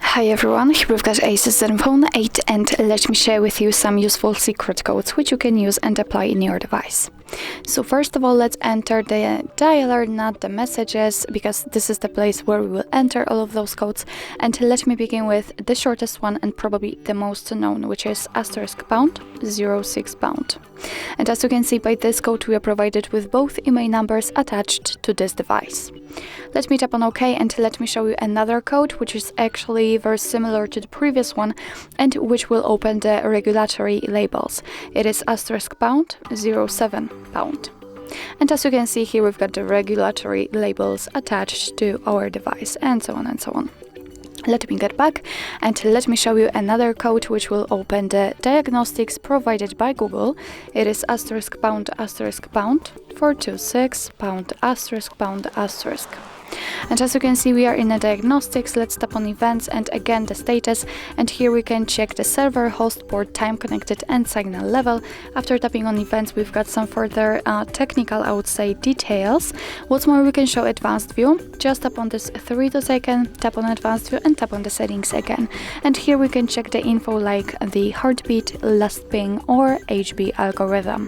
Hi everyone, here we've got ASUS ZenFone 8 and let me share with you some useful secret codes which you can use and apply in your device. So first of all, let's enter the dialer, not the messages, because this is the place where we will enter all of those codes. And let me begin with the shortest one and probably the most known, which is *#06#. And as you can see by this code, we are provided with both email numbers attached to this device. Let me tap on OK and let me show you another code, which is actually very similar to the previous one and which will open the regulatory labels. It is *#07#. And as you can see here, we've got the regulatory labels attached to our device and so on and so on. Let me get back and let me show you another code which will open the diagnostics provided by Google. It is *##426#**#**. And as you can see, we are in a diagnostics. Let's tap on events and again the status, and here we can check the server, host port, time connected and signal level. After tapping on events, we've got some further technical, I would say, details. What's more, we can show advanced view. Just tap on this three dots icon, tap on advanced view and tap on the settings again. And here we can check the info like the heartbeat, last ping or HB algorithm.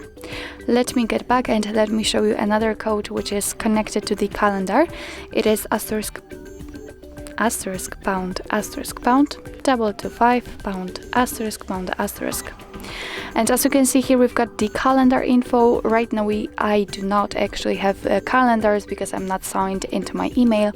Let me get back and let me show you another code which is connected to the calendar. It is *##225#*##*#. And as you can see here, we've got the calendar info. Right now I do not actually have calendars because I'm not signed into my email.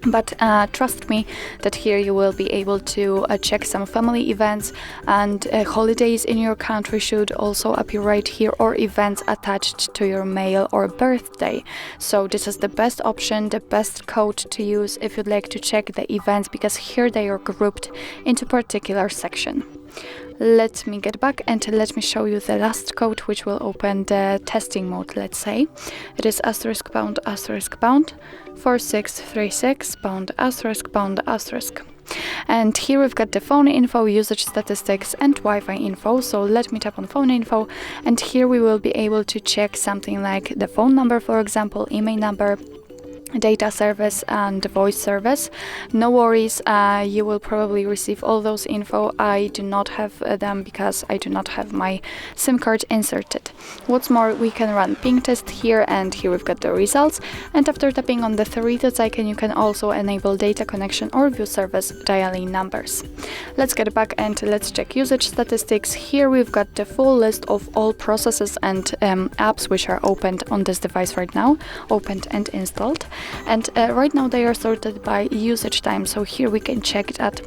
But trust me that here you will be able to check some family events, and holidays in your country should also appear right here, or events attached to your mail or birthday. So this is the best option, the best code to use if you'd like to check the events, because here they are grouped into particular section. Let me get back and let me show you the last code which will open the testing mode, let's say. It is *##4636#*##*#. And here we've got the phone info, usage statistics and Wi-Fi info. So let me tap on phone info and here we will be able to check something like the phone number, for example, email number, data service and voice service. No worries, you will probably receive all those info. I do not have them because I do not have my SIM card inserted. What's more, we can run ping test here, and here we've got the results. And after tapping on the three dots icon, you can also enable data connection or view service dialing numbers. Let's get back and let's check usage statistics. Here we've got the full list of all processes and apps which are opened on this device right now, opened and installed. And right now they are sorted by usage time, so here we can check that.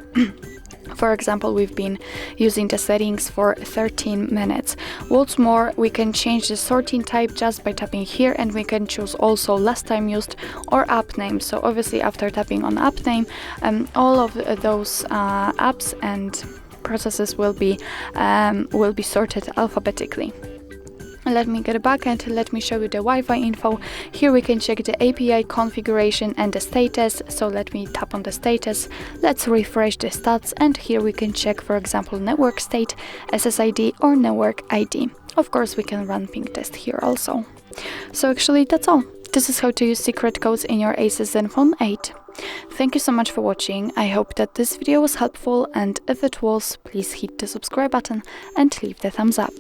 For example, we've been using the settings for 13 minutes. What's more, we can change the sorting type just by tapping here, and we can choose also last time used or app name. So obviously after tapping on app name, all of those apps and processes will be sorted alphabetically. Let me get back and let me show you the Wi-Fi info. Here we can check the API configuration and the status. So let me tap on the status. Let's refresh the stats, and here we can check, for example, network state, SSID or network ID. Of course, we can run ping test here also. So actually that's all. This is how to use secret codes in your ASUS ZenFone 8. Thank you so much for watching. I hope that this video was helpful, and if it was, please hit the subscribe button and leave the thumbs up.